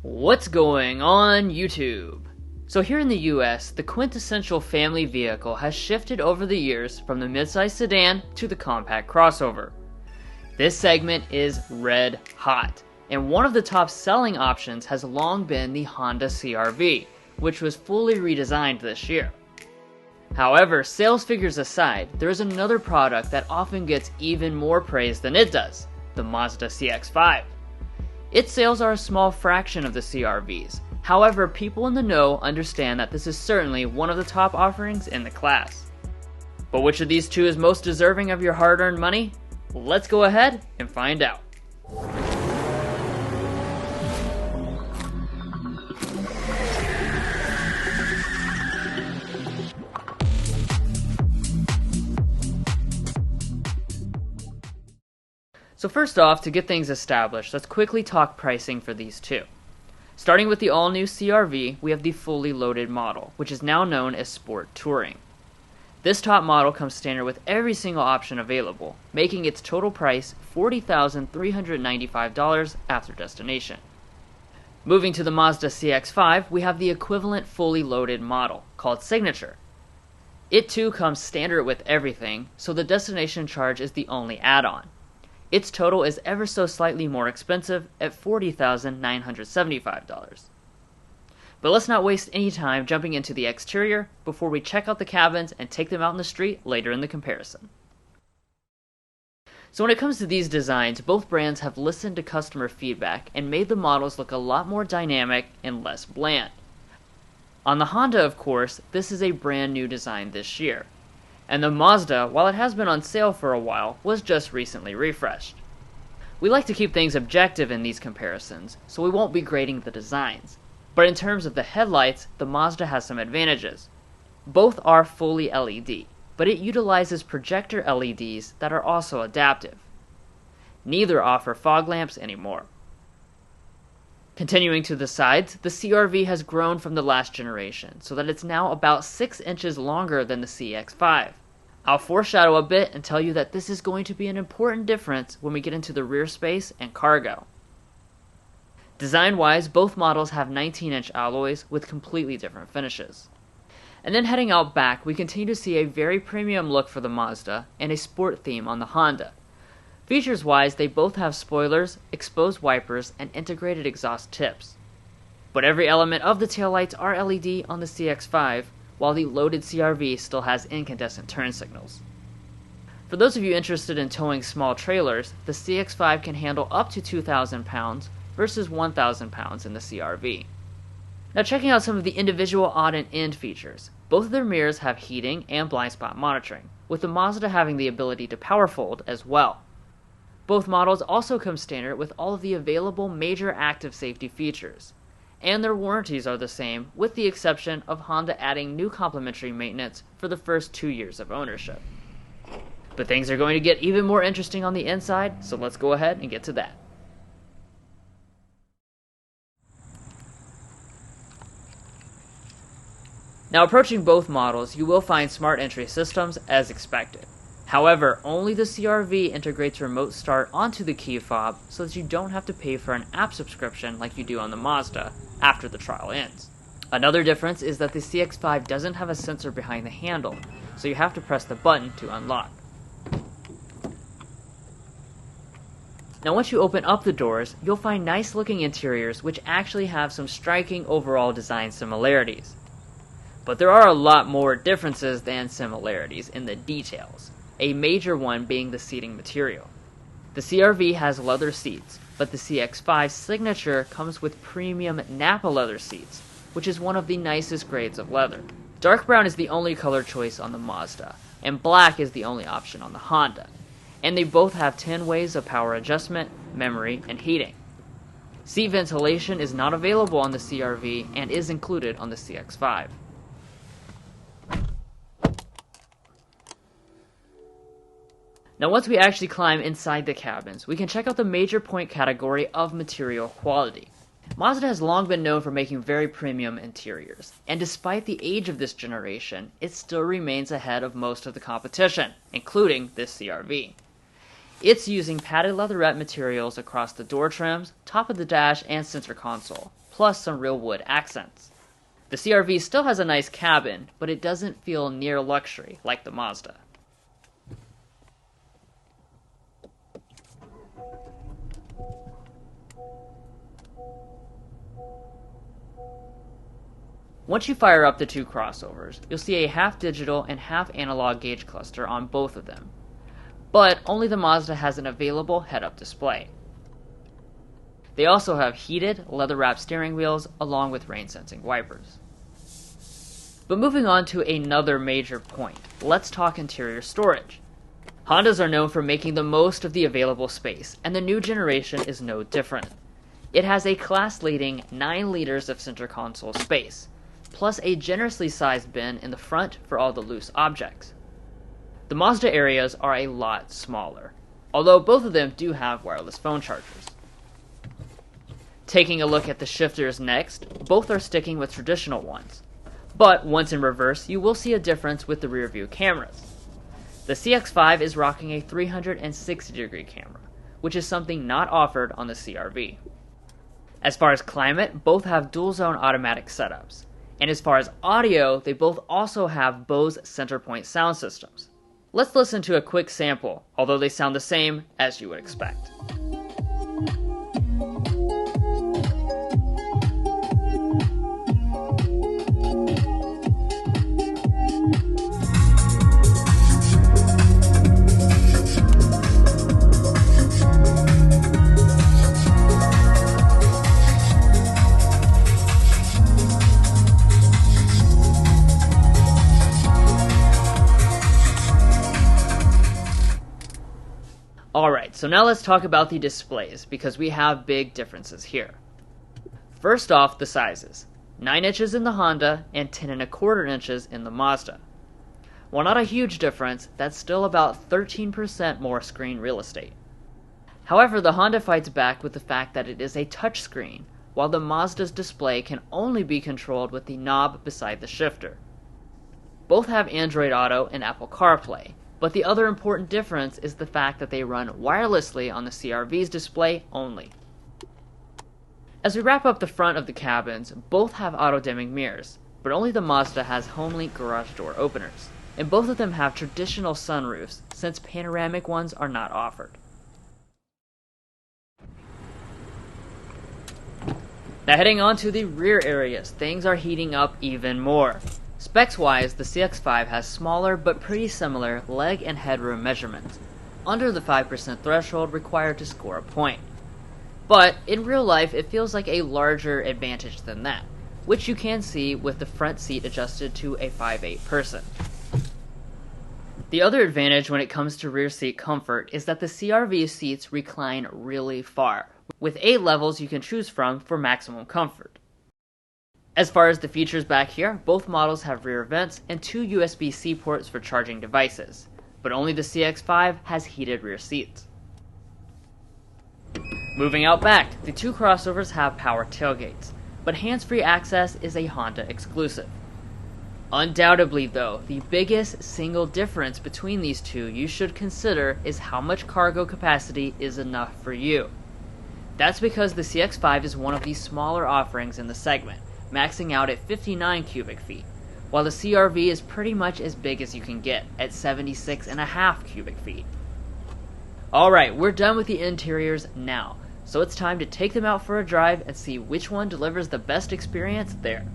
What's going on YouTube? So here in the US, the quintessential family vehicle has shifted over the years from the midsize sedan to the compact crossover. This segment is red hot, and one of the top selling options has long been the Honda CR-V, which was fully redesigned this year. However, sales figures aside, there is another product that often gets even more praise than it does, the Mazda CX-5. Its sales are a small fraction of the CR-V's. However, people in the know understand that this is certainly one of the top offerings in the class. But which of these two is most deserving of your hard-earned money? Let's go ahead and find out. So first off, to get things established, let's quickly talk pricing for these two. Starting with the all-new CR-V, we have the fully loaded model, which is now known as Sport Touring. This top model comes standard with every single option available, making its total price $40,395 after destination. Moving to the Mazda CX-5, we have the equivalent fully loaded model, called Signature. It too comes standard with everything, so the destination charge is the only add-on. Its total is ever so slightly more expensive at $40,975. But let's not waste any time jumping into the exterior before we check out the cabins and take them out in the street later in the comparison. So when it comes to these designs, both brands have listened to customer feedback and made the models look a lot more dynamic and less bland. On the Honda, of course, this is a brand new design this year. And the Mazda, while it has been on sale for a while, was just recently refreshed. We like to keep things objective in these comparisons, so we won't be grading the designs. But in terms of the headlights, the Mazda has some advantages. Both are fully LED, but it utilizes projector LEDs that are also adaptive. Neither offer fog lamps anymore. Continuing to the sides, the CR-V has grown from the last generation, so that it's now about 6 inches longer than the CX-5. I'll foreshadow a bit and tell you that this is going to be an important difference when we get into the rear space and cargo. Design-wise, both models have 19-inch alloys with completely different finishes. And then heading out back, we continue to see a very premium look for the Mazda and a sport theme on the Honda. Features-wise, they both have spoilers, exposed wipers, and integrated exhaust tips. But every element of the taillights are LED on the CX-5, while the loaded CR-V still has incandescent turn signals. For those of you interested in towing small trailers, the CX-5 can handle up to 2,000 pounds versus 1,000 pounds in the CR-V. Now checking out some of the individual odd and end features. Both of their mirrors have heating and blind spot monitoring, with the Mazda having the ability to power fold as well. Both models also come standard with all of the available major active safety features, and their warranties are the same with the exception of Honda adding new complimentary maintenance for the first 2 years of ownership. But things are going to get even more interesting on the inside, so let's go ahead and get to that. Now approaching both models, you will find smart entry systems as expected. However, only the CR-V integrates remote start onto the key fob so that you don't have to pay for an app subscription like you do on the Mazda after the trial ends. Another difference is that the CX-5 doesn't have a sensor behind the handle, so you have to press the button to unlock. Now once you open up the doors, you'll find nice looking interiors which actually have some striking overall design similarities. But there are a lot more differences than similarities in the details. A major one being the seating material. The CR-V has leather seats, but the CX-5 Signature comes with premium Nappa leather seats, which is one of the nicest grades of leather. Dark brown is the only color choice on the Mazda, and black is the only option on the Honda. And they both have 10 ways of power adjustment, memory, and heating. Seat ventilation is not available on the CR-V and is included on the CX-5. Now once we actually climb inside the cabins, we can check out the major point category of material quality. Mazda has long been known for making very premium interiors, and despite the age of this generation, it still remains ahead of most of the competition, including this CR-V. It's using padded leatherette materials across the door trims, top of the dash, and center console, plus some real wood accents. The CR-V still has a nice cabin, but it doesn't feel near luxury like the Mazda. Once you fire up the two crossovers, you'll see a half digital and half analog gauge cluster on both of them. But only the Mazda has an available head-up display. They also have heated, leather-wrapped steering wheels along with rain-sensing wipers. But moving on to another major point, let's talk interior storage. Hondas are known for making the most of the available space, and the new generation is no different. It has a class-leading 9 liters of center console space, plus a generously sized bin in the front for all the loose objects. The Mazda areas are a lot smaller, although both of them do have wireless phone chargers. Taking a look at the shifters next, both are sticking with traditional ones. But once in reverse, you will see a difference with the rear view cameras. The CX-5 is rocking a 360-degree camera, which is something not offered on the CR-V. As far as climate, both have dual-zone automatic setups. And as far as audio, they both also have Bose Centerpoint sound systems. Let's listen to a quick sample, although they sound the same as you would expect. Alright, so now let's talk about the displays, because we have big differences here. First off, the sizes. 9 inches in the Honda and 10.25 inches in the Mazda. While not a huge difference, that's still about 13% more screen real estate. However, the Honda fights back with the fact that it is a touchscreen, while the Mazda's display can only be controlled with the knob beside the shifter. Both have Android Auto and Apple CarPlay, but the other important difference is the fact that they run wirelessly on the CR-V's display only. As we wrap up the front of the cabins, both have auto-dimming mirrors, but only the Mazda has HomeLink garage door openers, and both of them have traditional sunroofs, since panoramic ones are not offered. Now heading on to the rear areas, things are heating up even more. Specs-wise, the CX-5 has smaller but pretty similar leg and headroom measurements, under the 5% threshold required to score a point. But in real life, it feels like a larger advantage than that, which you can see with the front seat adjusted to a 5'8" person. The other advantage when it comes to rear seat comfort is that the CR-V seats recline really far, with 8 levels you can choose from for maximum comfort. As far as the features back here, both models have rear vents and 2 USB-C ports for charging devices, but only the CX-5 has heated rear seats. Moving out back, the 2 crossovers have power tailgates, but hands-free access is a Honda exclusive. Undoubtedly though, the biggest single difference between these two you should consider is how much cargo capacity is enough for you. That's because the CX-5 is one of the smaller offerings in the segment, maxing out at 59 cubic feet, while the CR-V is pretty much as big as you can get at 76.5 cubic feet. Alright, we're done with the interiors now, so it's time to take them out for a drive and see which one delivers the best experience there.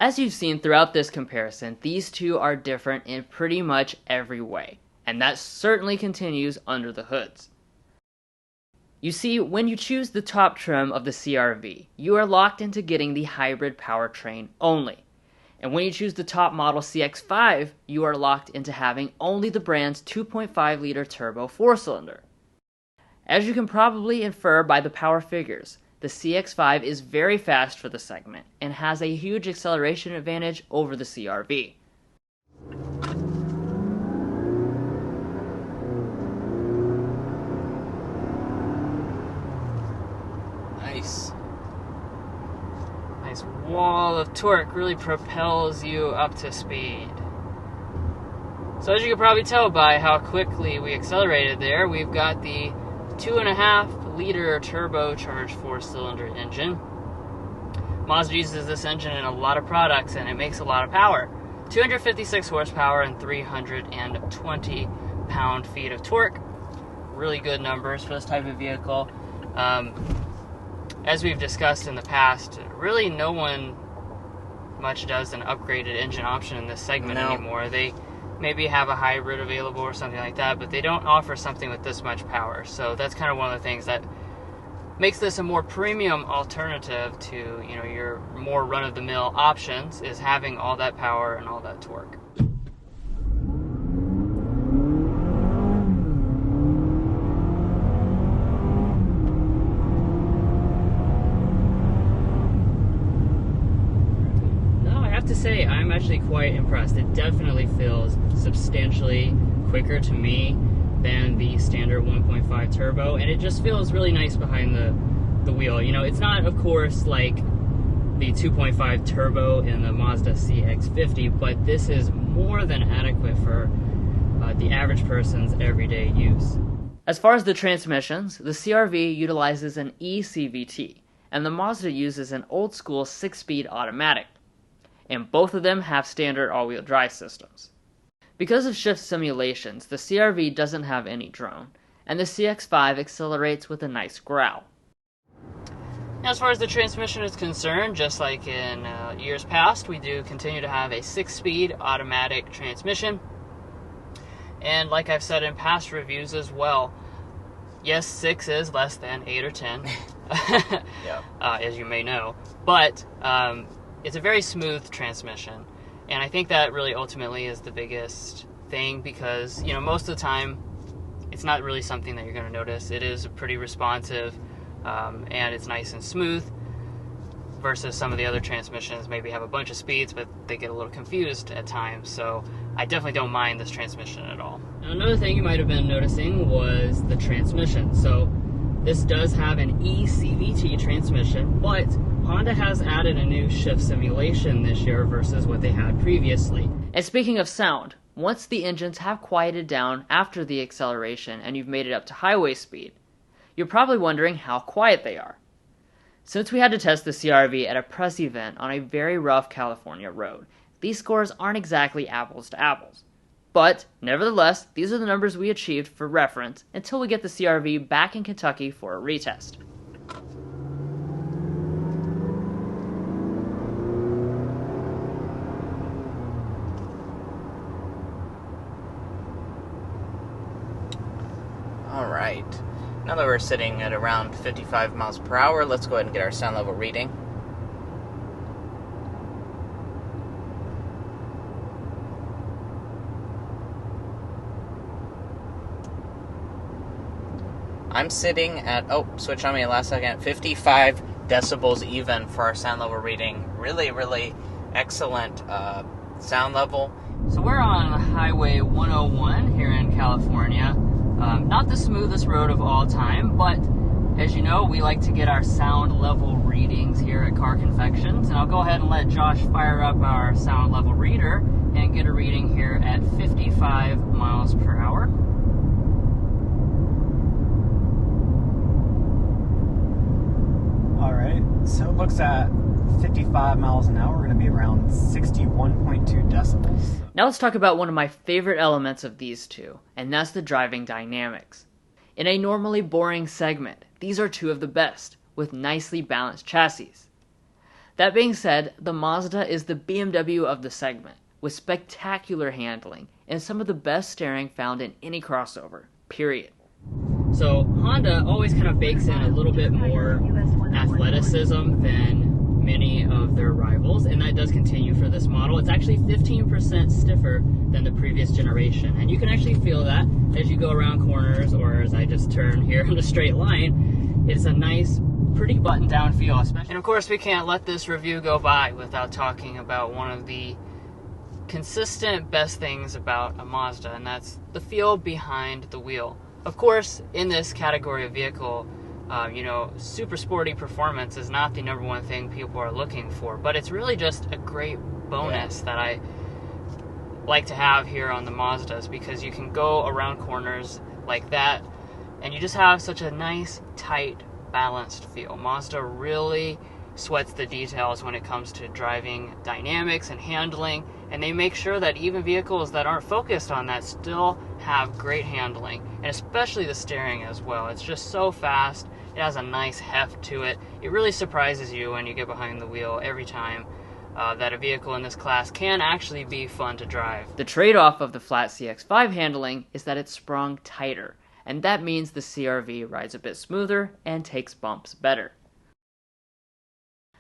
As you've seen throughout this comparison, these two are different in pretty much every way, and that certainly continues under the hoods. You see, when you choose the top trim of the CR-V, you are locked into getting the hybrid powertrain only. And when you choose the top model CX-5, you are locked into having only the brand's 2.5-liter turbo 4-cylinder. As you can probably infer by the power figures, the CX-5 is very fast for the segment and has a huge acceleration advantage over the CR-V. Nice wall of torque really propels you up to speed. So as you can probably tell by how quickly we accelerated there, we've got the 2.5-liter turbocharged 4-cylinder engine. Mazda uses this engine in a lot of products, and it makes a lot of power. 256 horsepower and 320 pound-feet of torque. Really good numbers for this type of vehicle. As we've discussed in the past, really no one much does an upgraded engine option in this segment anymore. They maybe have a hybrid available or something like that, but they don't offer something with this much power. So that's kind of one of the things that makes this a more premium alternative to, you know, your more run-of-the-mill options, is having all that power and all that torque. No, I have to say, I'm actually quite impressed. It definitely feels substantially quicker to me than the standard 1.5 turbo, and it just feels really nice behind the wheel. You know, it's not, of course, like the 2.5 turbo in the Mazda CX-5, but this is more than adequate for the average person's everyday use. As far as the transmissions, the CR-V utilizes an eCVT, and the Mazda uses an old-school 6-speed automatic, and both of them have standard all-wheel drive systems. Because of shift simulations, the CR-V doesn't have any drone, and the CX-5 accelerates with a nice growl. Now, as far as the transmission is concerned, just like in years past, we do continue to have a 6-speed automatic transmission. And like I've said in past reviews as well, yes, 6 is less than 8 or 10, yep. As you may know, but it's a very smooth transmission. And I think that really ultimately is the biggest thing, because, you know, most of the time it's not really something that you're going to notice. It is pretty responsive, and it's nice and smooth, versus some of the other transmissions maybe have a bunch of speeds, but they get a little confused at times. So I definitely don't mind this transmission at all. Now, another thing you might have been noticing was the transmission. So this does have an eCVT transmission, but Honda has added a new shift simulation this year versus what they had previously. And speaking of sound, once the engines have quieted down after the acceleration and you've made it up to highway speed, you're probably wondering how quiet they are. Since we had to test the CR-V at a press event on a very rough California road, these scores aren't exactly apples to apples. But, nevertheless, these are the numbers we achieved for reference until we get the CR-V back in Kentucky for a retest. Alright, now that we're sitting at around 55 miles per hour, let's go ahead and get our sound level reading. I'm sitting at, switch on me last second, 55 decibels even for our sound level reading. Really, really excellent sound level. So we're on Highway 101 here in California. Not the smoothest road of all time, but as you know, we like to get our sound level readings here at Carconfections, and I'll go ahead and let Josh fire up our sound level reader and get a reading here at 55 miles per hour. Alright, so it looks at 55 miles an hour. We're going to be around 61.2 decibels. Now let's talk about one of my favorite elements of these two, and that's the driving dynamics. In a normally boring segment, these are two of the best, with nicely balanced chassis. That being said, the Mazda is the BMW of the segment, with spectacular handling and some of the best steering found in any crossover, period. So Honda always kind of bakes in a little bit more athleticism than many of their rivals, and that does continue for this model. It's actually 15% stiffer than the previous generation, and you can actually feel that as you go around corners, or as I just turn here in a straight line. It's a nice, pretty buttoned down feel. And of course, we can't let this review go by without talking about one of the consistent best things about a Mazda, and that's the feel behind the wheel. Of course, in this category of vehicle, super sporty performance is not the number one thing people are looking for, but it's really just a great bonus that I like to have here on the Mazdas, because you can go around corners like that and you just have such a nice, tight, balanced feel. Mazda really sweats the details when it comes to driving dynamics and handling, and they make sure that even vehicles that aren't focused on that still have great handling, and especially the steering as well. It's just so fast. It has a nice heft to it. It really surprises you when you get behind the wheel every time that a vehicle in this class can actually be fun to drive. The trade-off of the flat CX-5 handling is that it's sprung tighter, and that means the CR-V rides a bit smoother and takes bumps better.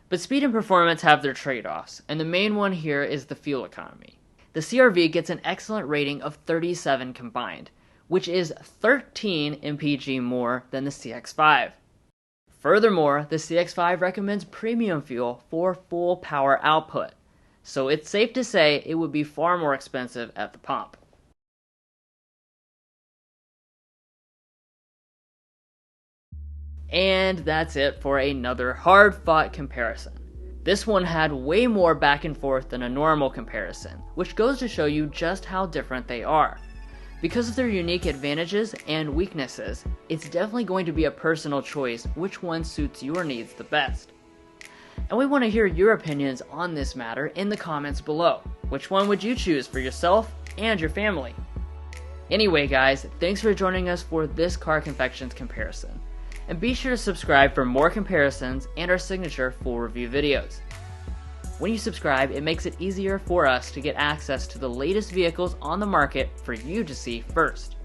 But speed and performance have their trade-offs, and the main one here is the fuel economy. The CR-V gets an excellent rating of 37 combined, which is 13 mpg more than the CX-5. Furthermore, the CX-5 recommends premium fuel for full power output, so it's safe to say it would be far more expensive at the pump. And that's it for another hard-fought comparison. This one had way more back and forth than a normal comparison, which goes to show you just how different they are. Because of their unique advantages and weaknesses, it's definitely going to be a personal choice which one suits your needs the best. And we want to hear your opinions on this matter in the comments below. Which one would you choose for yourself and your family? Anyway guys, thanks for joining us for this Car Confections comparison. And be sure to subscribe for more comparisons and our signature full review videos. When you subscribe, it makes it easier for us to get access to the latest vehicles on the market for you to see first.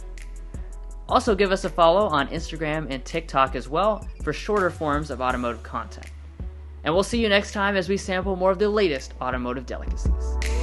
Also give us a follow on Instagram and TikTok as well for shorter forms of automotive content. And we'll see you next time as we sample more of the latest automotive delicacies.